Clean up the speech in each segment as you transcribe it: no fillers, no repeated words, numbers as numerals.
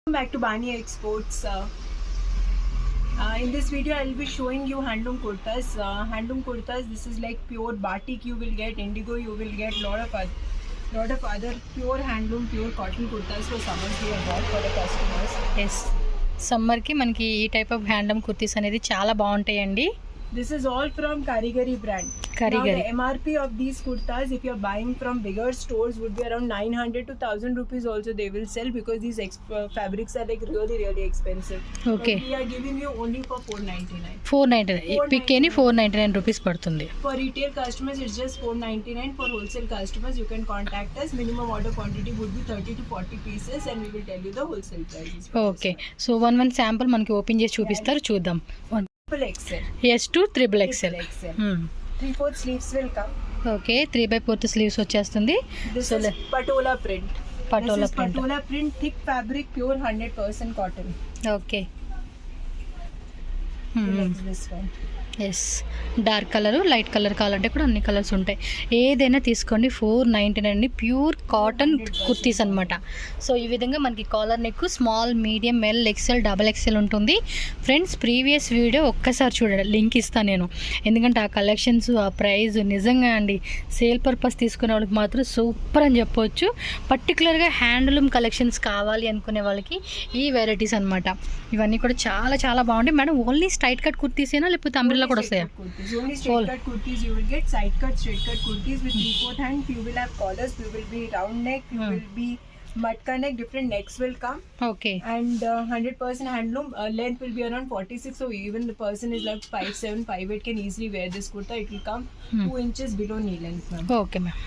Welcome back to Bani Exports. In this video, I will be showing you handloom kurtas. This is like pure batik. You will get indigo. You will get lot of other pure handloom, pure cotton kurtas for summers we have bought for the customers. Yes, summer కి మనకి ఈ type of handloom kurtis అనేది చాలా బాగుంటాయండి. This is all from Karigari brand. Karigari. Now the MRP of these kurtas, if you are buying from bigger stores, would be around 900 to 1000 rupees. Also they will sell because these fabrics are like really expensive. Okay. But we are giving you only for 499. 499. పిక్కేని 499 rupees పడుతుంది. For retail customers, it's just 499. For wholesale customers, you can contact us. Minimum order quantity would be 30 to 40 pieces, and we will tell you the wholesale prices. Okay. So one sample మనకి open చేసి చూపిస్తారు, చూద్దాం. XL. Yes to triple XL. 3/4 sleeves will come. Okay, 3/4 sleeves వచ్చేస్తుంది. This is patola print. Patola print, thick fabric, pure 100% cotton. Okay. This one. Yes, dark colour, light colour కావాలంటే కూడా అన్ని colours ఉంటాయి. ఏదైనా తీసుకోండి. 499 అండి, ప్యూర్ కాటన్ కుర్తీస్ అనమాట. So ఈ విధంగా మనకి collar neck small, medium, L, XL, double XL ఉంటుంది. ఫ్రెండ్స్, ప్రీవియస్ వీడియో ఒక్కసారి చూడండి, లింక్ ఇస్తాను నేను. ఎందుకంటే ఆ కలెక్షన్స్, ఆ ప్రైస్ నిజంగా అండి సేల్ పర్పస్ తీసుకునే వాళ్ళకి మాత్రం సూపర్ అని చెప్పవచ్చు. పర్టికులర్గా హ్యాండ్లూమ్ కలెక్షన్స్ కావాలి అనుకునే వాళ్ళకి ఈ వెరైటీస్ అనమాట. ఇవన్నీ కూడా చాలా చాలా బాగుంటాయి. మేడం, ఓన్లీ స్ట్రైట్ కట్ కుర్తీసేనా లేకపోతే అంబ్రెల్లా కూడా వస్తాయా? Only straight cut kurtis you will get. Side cut, straight cut kurtis with 3/4 hand. You will have collars. You will be round neck. You will be matka neck. Different necks will come. Okay. And 100% handloom. Length will be around 46. So even the person is like 5'7", 5'8" can easily wear this kurta. It will come 2 inches below knee length, ma'am. Okay, ma'am.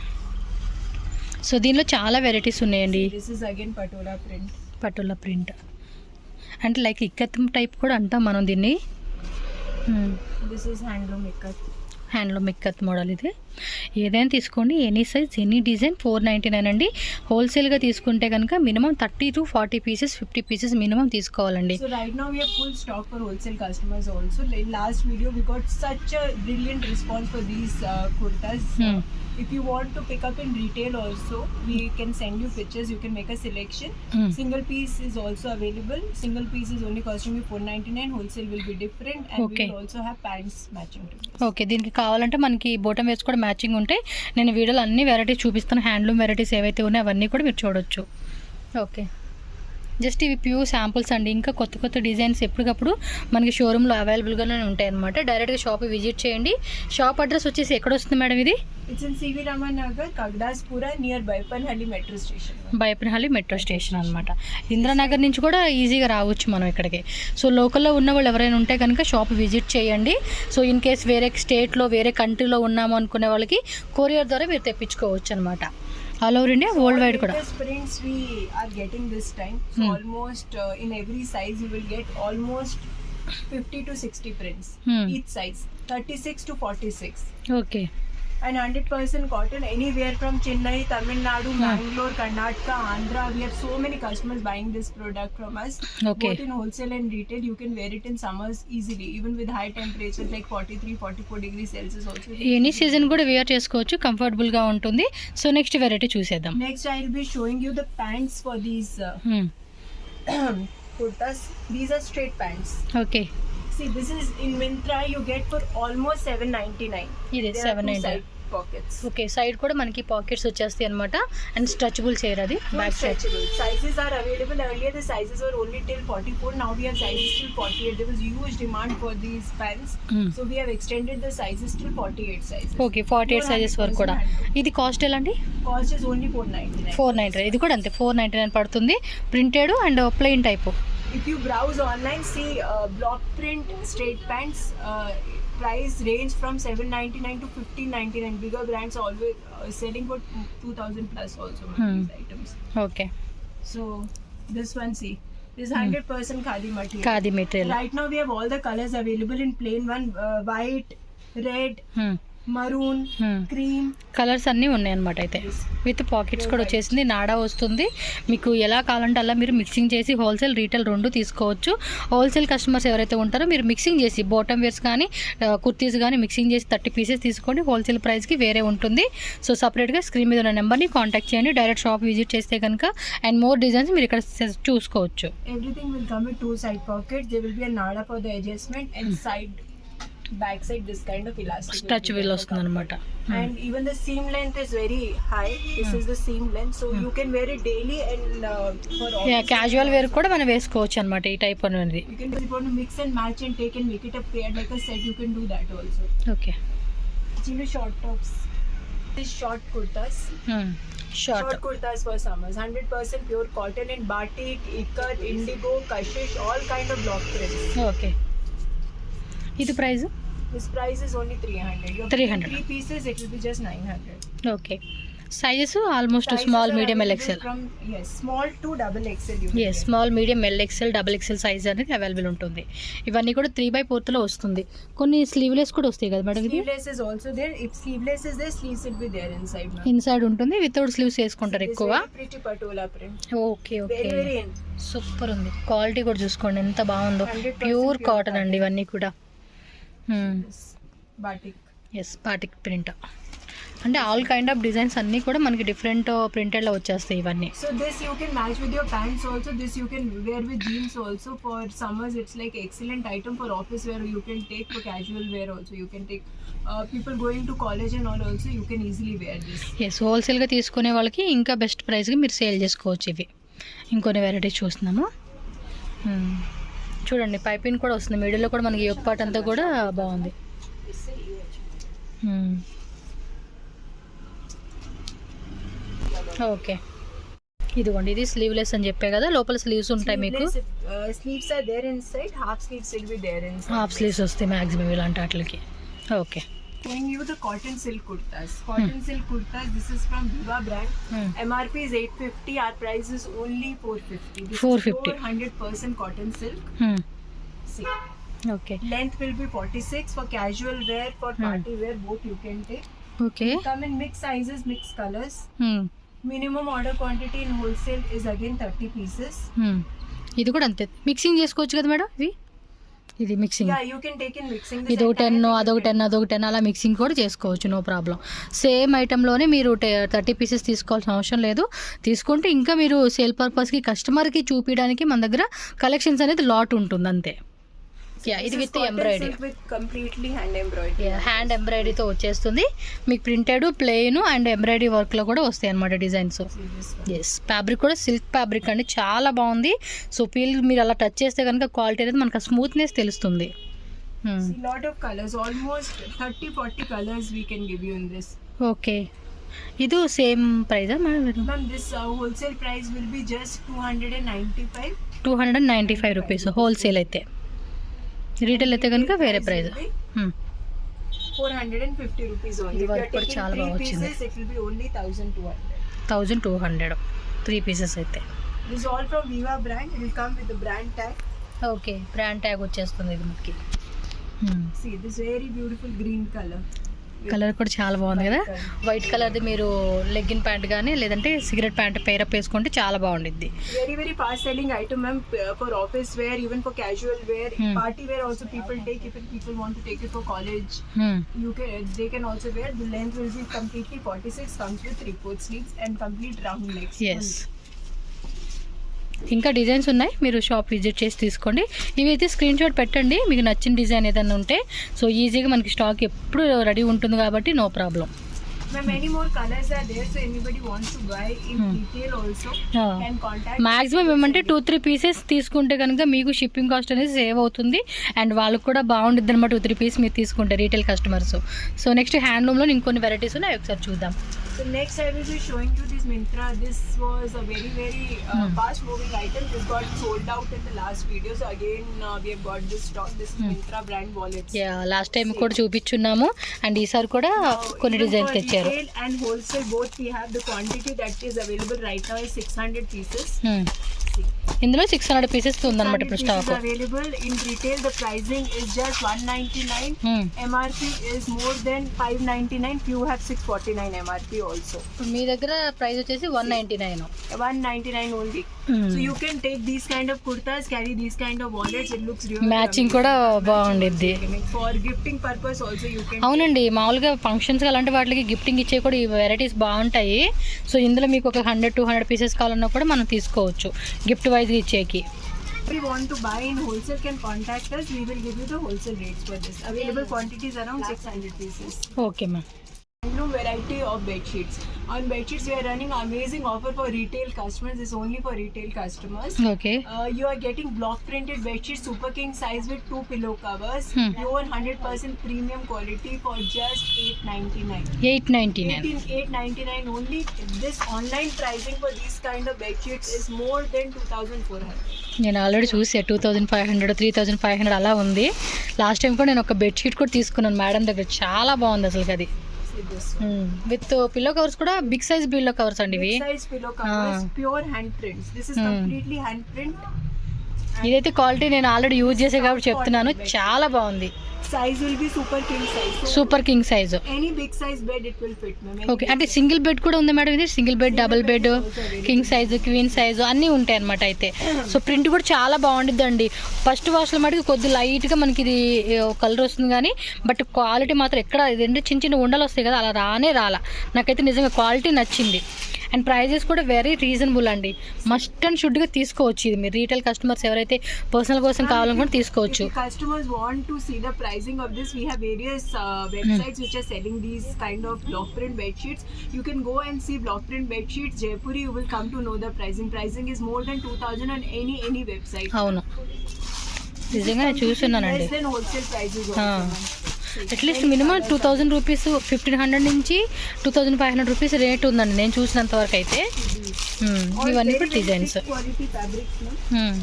So దీనిలో చాలా varieties ఉన్నాయండి. This is again patola print. Patola print అంటే like ikat type కూడా అంటాం మనం దీన్ని. This is handloom ikat. Handloom ikat model. ఇది ఏదైనా తీసుకోండి, ఎనీ సైజ్, ఎనీ డిజైన్. 499 అండి. హోల్సేల్గా తీసుకుంటే కనుక minimum 30 to 40 pieces, 50 pieces minimum తీసుకోవాలండి. So right now we have full stock for wholesale customers also. In last video we got such a brilliant response for these kurtas. If you want to pick up in retail also, we can send you pictures. You can make a selection. Single piece is also available. Single piece is only costing you 499. Wholesale will be different, and we will also have pants matching to this. Okay, దీనికి కావాలంటే మనకి bottom వేస్ కూడా matching ఉంటాయి. నేను వీడియోలో అన్ని varieties చూపిస్తాను. Handloom varieties ఏవైతే ఉన్నాయో అవన్నీ కూడా మీరు చూడొచ్చు. ఓకే, జస్ట్ ఇవి ప్యూర్ శాంపుల్స్ అండి. ఇంకా కొత్త కొత్త డిజైన్స్ ఎప్పటికప్పుడు మనకి షోరూంలో అవైలబుల్గానే ఉంటాయి అనమాట. డైరెక్ట్గా షాప్ విజిట్ చేయండి. షాప్ అడ్రస్ వచ్చేసి ఎక్కడ వస్తుంది మేడం ఇది? It's in CV Raman Nagar, Kagdaspura, near Baipanhalli metro station. Baiyappanahalli metro station అనమాట. ఇంద్రానగర్ నుంచి కూడా ఈజీగా రావచ్చు మనం ఇక్కడికి. సో లోకల్లో ఉన్న వాళ్ళు ఎవరైనా ఉంటే కనుక షాప్ విజిట్ చేయండి. సో ఇన్ కేస్ వేరే స్టేట్లో, వేరే కంట్రీలో ఉన్నాము అనుకునే వాళ్ళకి కొరియర్ ద్వారా మీరు తెప్పించుకోవచ్చు అనమాట. All over India, world wide కూడా. Prints we are getting this time. So almost in every size you will get almost 50 to 60 prints. Each size 36 to 46. Okay. And 100% cotton, anywhere from Chennai, Tamil Nadu, Bangalore, Karnataka, Andhra. We have so many customers buying this product from us. Okay. Both in wholesale and retail. You can wear it in summers easily, even with high temperatures like 43, 44 degrees Celsius also. Any season కూడా wear చేసుకోవచ్చు, కంఫర్టబుల్గా ఉంటుంది. So next variety చూసేద్దాం. Next I will be showing you the pants for these kurtas. These are straight pants. Okay. See, this is in Myntra you get for almost 799. ఇది There are 2 799. side pockets. Okay, side కూడా మనకి pockets వచ్చేస్తాయి అనమాట. And stretchable చేయరు, అది back side. Stretchable. Sizes are available. Earlier the sizes were only till 44. Now we have sizes till 48. There was huge demand for these pants. So we have extended the sizes till 48 sizes. Okay, 48 sizes వరకు కూడా. ఇది cost ఎలా అండి? Cost is only 499. 499. ఇది కూడా అంతే, 499 పడుతుంది. Printed and plain type. If you browse online, see block print straight pants. Price range from 799 to 1599. Bigger brands are always selling for 2000 plus also these items. Okay. So this one, see, this is 100% khadi material. Khadi material. Right now we have all the colors available in plain one, white, red, maroon, cream. Colours అన్నీ ఉన్నాయి అనమాట. అయితే with pockets కూడా వచ్చేసింది, నాడా వస్తుంది. మీకు ఎలా కావాలంటే అలా మీరు మిక్సింగ్ చేసి హోల్సేల్ రీటైల్ రెండు తీసుకోవచ్చు. హోల్సేల్ కస్టమర్స్ ఎవరైతే ఉంటారో మీరు మిక్సింగ్ చేసి బాటమ్ వేర్స్ కానీ కుర్తీస్ కానీ మిక్సింగ్ చేసి 30 పీసెస్ తీసుకోండి. హోల్సేల్ ప్రైస్కి వేరే ఉంటుంది. సో సపరేట్గా స్క్రీన్ మీద ఉన్న నెంబర్ని కాంటాక్ట్ చేయండి. డైరెక్ట్ షాప్ విజిట్ చేస్తే కనుక అండ్ మోర్ డిజైన్స్ మీరు ఇక్కడ చూసుకోవచ్చు. Everything will come with 2 side pockets. There will be a nada for the adjustment and side back side this kind of elastic stretchable వస్తుంది అనమాట. and even the seam length is very high. This is the seam length, so you can wear it daily and for office casual wear కూడా మనం వేసుకోవచ్చు అనమాట ఈ type అనేది. you can, if you want to mix and match and take and make it a pair like a set, you can do that also. Okay, Chino short tops, this short kurtas, short kurtas for summers, 100% pure cotton and batik, ikat, indigo, kashish, all kind of block prints. Okay, ఇది price This price is only 300. You have 300. 3 pieces, it will be just 900. Okay. Sizes almost Sizes small are medium available L XL. from, yes, small to double XL you can yes, get. Small medium L XL double XL size అనేది available ఉంటుంది. ఇవన్నీ కూడా 3/4లో వస్తుంది. కొన్ని sleeveless కూడా వస్తాయి కదా madam. ఇది Sleeveless is also there. If sleeveless is there, sleeves will be there inside now. Inside ఉంటుంది, వితౌట్ స్లీవ్స్ వేసుకుంటారు This ఎక్కువ. very pretty patola print. Okay okay, Very very in. Super ఉంది. క్వాలిటీ కూడా చూసుకోండి ఎంత బాగుందో. 100% ప్యూర్ pure కాటన్ అండి ఇవన్నీ కూడా. This batik. Yes, batik print అంటే ఆల్ కైండ్ ఆఫ్ డిజైన్స్ అన్నీ కూడా మనకి డిఫరెంట్ ప్రింటెడ్లో వచ్చేస్తాయి ఇవన్నీ. So this you can match with your pants also. This you can wear with jeans also. For summers, it's like excellent item for office wear. You can take for casual wear also. You can take people going to college and all also. You can easily wear this. Yes, హోల్సేల్గా తీసుకునే వాళ్ళకి ఇంకా best ప్రైస్కి మీరు sale చేసుకోవచ్చు ఇవి. ఇంకొన్ని varieties చూస్తున్నాము. చూడండి, పైపింగ్ కూడా వస్తుంది. మిడిల్లో కూడా మనకి యోక్ పార్ట్ అంతా కూడా బాగుంది. ఓకే, ఇదిగోండి, ఇది స్లీవ్లెస్ అని చెప్పే కదా, లోపల స్లీవ్స్ ఉంటాయి మీకు. Sleeves are there inside. Half sleeves will be there inside. Half sleeves వస్తాయి మ్యాక్సిమం ఇలాంటి వాటికి. Okay, Showing you the cotton silk kurtas. Cotton silk kurtas. This is from Viva brand. MRP is 850. Our price is only 450. This 450. is 100% cotton silk. See, okay length will be 46 for casual wear, for party wear, both you can take. Okay. Come in mixed sizes, mixed colors. Minimum order quantity in wholesale is again 30 pieces. ఇది కూడా అంతే, mixing చేసుకోవచ్చు కదా madam. ఇది mixing, Yeah, you can take in mixing. This ఇది ఒక 10 entire అదొక 10 అదొక 10 అలా మిక్సింగ్ కూడా చేసుకోవచ్చు, నో ప్రాబ్లం. సేమ్ ఐటెంలోనే మీరు 30 పీసెస్ తీసుకోవాల్సిన అవసరం లేదు. తీసుకుంటే ఇంకా మీరు సేల్ పర్పస్కి కస్టమర్కి చూపించడానికి మన దగ్గర కలెక్షన్స్ అనేది లాట్ ఉంటుంది అంతే. ఇది with embroidery, completely hand embroidery. Hand ఎంబ్రాయిడరీతో వచ్చేస్తుంది మీకు. ప్రింటెడ్, ప్లెయిన్ అండ్ ఎంబ్రాయిడరీ వర్క్లో కూడా వస్తాయి అన్నమాట డిజైన్స్. ఎస్, ఫ్యాబ్రిక్ కూడా సిల్క్ ఫ్యాబ్రిక్ అండి, చాలా బాగుంది. సో ఫీల్ మీరు అలా టచ్ చేస్తే కనుక క్వాలిటీ అనేది మనకు స్మూత్నెస్ తెలుస్తుంది. See, lot of colors, almost 30-40 colors we can give you in this. Okay, ఇది సేమ్ ప్రైజా madam? Ma'am, this wholesale price will be just 295. 295 rupees wholesale అయితే. రీటైల్ అయితే కనుక వేరే price. 450 rupees only. If you are taking చాలా 3 బాగా వచ్చింది. pieces, it will be only 1200. 1200 3 pieces అయితే. This is all from Viva brand. It will come with the brand tag. Okay, brand tag వచ్చేస్తుంది ఇది మనకి. See, this very beautiful green color. Colour కూడా చాలా బాగుంది కదా. వైట్ కలర్ది మీరు లెగ్గిన్ ప్యాంట్ కానీ లేదంటే సిగరెట్ ప్యాంట్ పేరప్ వేసుకుంటే చాలా బాగుండిద్ది. Very very fast selling item, ma'am, for office wear, even for casual wear, party wear also people take. If people want to take it for college, they can also wear. The length will be completely 46, comes with 3/4 sleeves and complete round legs. Yes, ఇంకా designs ఉన్నాయి, మీరు shop visit చేసి తీసుకోండి. ఇవైతే screen shot పెట్టండి మీకు నచ్చిన design ఏదైనా ఉంటే. సో ఈజీగా మనకి స్టాక్ ఎప్పుడు రెడీ ఉంటుంది కాబట్టి no problem. Many more colors are there, so anybody wants to buy in detail also can contact. Maximum ఏమంటే 2-3 పీసెస్ తీసుకుంటే కనుక మీకు షిప్పింగ్ కాస్ట్ అనేది సేవ్ అవుతుంది అండ్ వాళ్ళకి కూడా బాగుంటుంది అనమాట. 2-3 పీస్ మీరు తీసుకుంటే రీటైల్ కస్టమర్స్. సో నెక్స్ట్ హ్యాండ్లూమ్లో ఇంకొన్ని వెరైటీస్ ఉన్నాయి, ఒకసారి చూద్దాం. So next I will be showing you this Myntra. This was a very very fast moving item. This got sold out in the last video. So again we have got this stock. This is Myntra brand wallets. Last time కూడా చూపించున్నాము and ఈసారి కూడా కొన్ని designs తెచ్చారు. Retail and wholesale both we have the quantity that is available right now is 600 pieces. See. ఇందులో 600 pieces ఉందన్నమాట 600 ఇప్పుడు pieces stock. available in retail. The pricing is just 199. MRP is more than 599. Few have 649 MRP also. మీ దగ్గర price వచ్చేసి 199. 199 only. So you can take these kind of kurtas, carry these kind of wallets. It looks really matching కూడా బాగుండిద్ది. for gifting purpose also you can. అవునండి, మామూలుగా functions అలాంటి వాటికి gifting ఇచ్చే కూడా ఈ వెరైటీస్ బాగుంటాయి. సో ఇందులో మీకు ఒక 100-200 పీసెస్ కావాలన్నా కూడా మనం తీసుకోవచ్చు గిఫ్ట్ వైజ్గా ఇచ్చేకి. If you want to buy in wholesale, can contact us. We will give you the wholesale rates for this. Available quantities around 600 pieces. Okay ma'am. No variety of bed sheets. On bed sheets, we are running amazing offer for retail customers. This is only for retail customers. Okay. You are getting block printed bed sheets, super king size with 2 pillow covers, pure 100% premium quality for just 899. 899 only. This online pricing for these kind of bed sheets is more than 2400. నేను already చూసా 2500, 3500 అలా ఉంది. Last time కూడా నేను ఒక bedsheet కూడా తీసుకున్నాను madam దగ్గర, చాలా బాగుంది అసలు అది. విత్ పిల్లో కవర్స్ కూడా బిగ్ సైజ్ పిల్లో కవర్స్ అండి ఇవి. Big size pillow covers, pure hand prints. This is completely hand print. ఇదైతే క్వాలిటీ నేను ఆల్రెడీ యూజ్ చేసే కాబట్టి చెప్తున్నాను, చాలా బాగుంది. Size will be super king size. So super king size. any big size bed it will fit, ma'am. Okay, అంటే single bed కూడా ఉంది మేడం ఇది. Single bed, double bed, king size, queen size అన్నీ ఉంటాయి అనమాట. అయితే సో ప్రింట్ కూడా చాలా బాగుండిద్దండి. ఫస్ట్ వాష్లో మటుకు కొద్ది లైట్గా మనకి ఇది కలర్ వస్తుంది కానీ బట్ క్వాలిటీ మాత్రం ఎక్కడ ఇదంటే చిన్న చిన్న ఉండలు వస్తాయి కదా, అలా రాలా. నాకైతే నిజంగా క్వాలిటీ నచ్చింది. అండ్ ప్రైజెస్ కూడా వెరీ రీజనబుల్ అండి. మస్ట్ అండ్ షుడ్గా తీసుకోవచ్చు ఇది. మీరు రీటైల్ కస్టమర్స్ ఎవరైతే పర్సనల్ కోసం కావాలనుకుంటే తీసుకోవచ్చు. If customers want to see the pricing of this, we have various websites which are selling these kind of block print bed sheets. You can go and see block print bed sheets Jaipuri. You will come to know the pricing. Pricing is more than 2000 on any website. అవును, నిజంగా నేను చూస్తున్నానండి. Less than wholesale prices also, ma'am. At least minimum 2000 rupees, 1500 నుంచి 2500 rupees rate ఉందండి నేను చూసినంత వరకు అయితే. ఇవన్నీ కూడా designs, Quality fabrics, ma'am.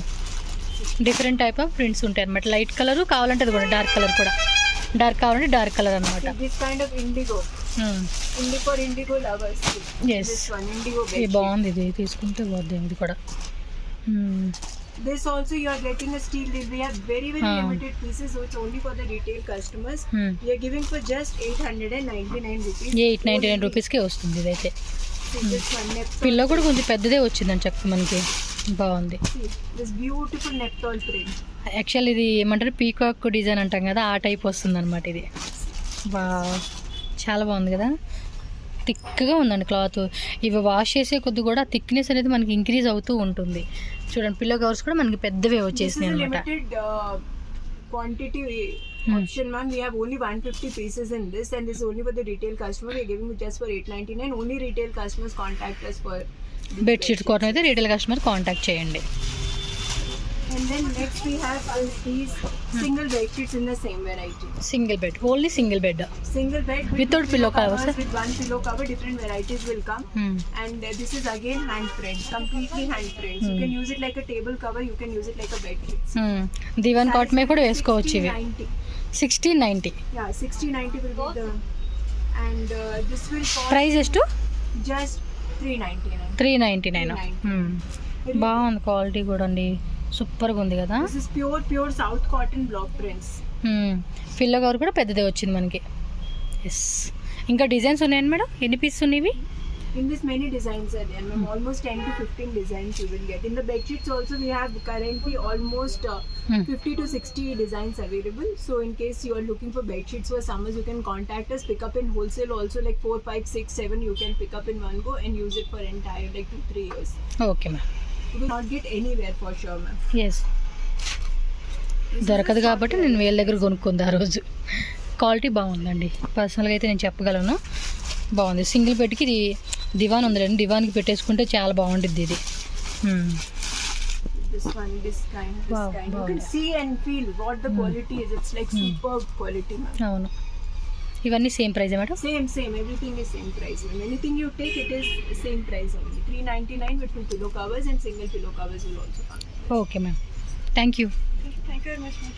Different type of prints ఉంటాయి అనమాట. లైట్ కలర్ కావాలంటే అది కూడా డార్క్ కలర్ కూడా, డార్క్ కావాలంటే డార్క్ కలర్ అనమాట. This kind of indigo. Indigo lovers. Yes, This one indigo bed ఇది sheet. బాగుంది, ఇది తీసుకుంటే బాగుంది ఇది కూడా. This also you are getting a steel. We have very limited pieces, so it's only for the retail customers. We are giving for just 899 rupees. 899 రూపీస్కే వస్తుంది ఇదైతే. See this one Neptol. Pillow కూడా కొంచెం పెద్దదే వచ్చిందని చెప్పి మనకి బాగుంది. See this beautiful Neptol print. Actual ఇది ఏమంటారు పీకాక్ డిజైన్ అంటాం కదా, ఆ టైప్ వస్తుంది అనమాట ఇది. బా, చాలా బాగుంది కదా, థిక్గా ఉందండి క్లాత్. ఇవి వాష్ చేసే కొద్ది కూడా థిక్నెస్ అనేది మనకి ఇంక్రీజ్ అవుతూ ఉంటుంది. చూడండి పిల్లో కవర్స్ కూడా మనకి పెద్దవే వచ్చేసినాయి అనమాట. Limited quantity option, ma'am. We have only 150 pieces in this, and this is only for the retail customer. We are giving it just for 899. Only retail customers contact us for this bedsheets కోసం అయితే retail customer contact చేయండి. And then next we have these single bed sheets in the same variety. Single bed, only single bed, Single bed Without pillow covers, sir? with one pillow cover. Different varieties will come. And this is again hand print, completely hand print. You can use it like a table cover. You can use it like a bed sheet. దివాన్ cot మీద కూడా వేసుకోవచ్చు ఇవి. 1690 Yeah, 6090 will be the. And this will cost price ಎಷ್ಟು? just 399. 399. బాగుంది quality కూడా అండి, సూపర్గా ఉంది కదా. This is pure South cotton block prints. Pillow cover కూడా పెద్దదే వచ్చింది మనకి. ఎస్, ఇంకా డిజైన్స్ ఉన్నాయండి మేడం, ఎన్ని పీసెస్ ఉన్నాయి? In this many designs are there, ma'am. Almost 10 to 15 designs you will get. In the bed sheets also we have currently almost 50 to 60 designs available. So in case you are looking for bed sheets for summers, you can contact us. Pick up in wholesale also, like 4, 5, 6, 7 you can pick up in one go and use it for entire like 2-3 years. Okay ma'am. You will not get anywhere for sure, ma'am. Yes, దొరకదు కాబట్టి నేను వీళ్ళ దగ్గర కొనుక్కుంది ఆ రోజు. Quality బాగుందండి, పర్సనల్గా అయితే నేను చెప్పగలను, బాగుంది. సింగిల్ బెడ్కి ఇది దివాన్ ఉందండి, దివాన్కి పెట్టేసుకుంటే చాలా బాగుంటుంది ఇది. This one, this kind. Wow, You can see and feel what the quality is. It's like superb quality, ma'am. అవును, ఇవన్నీ సేమ్ ప్రైజే madam? Same. Everything is same price. When anything you take, it is same price only. 399 with 2 pillow covers, and single pillow covers will also come. Okay ma'am, thank you. Thank you very much, ma'am.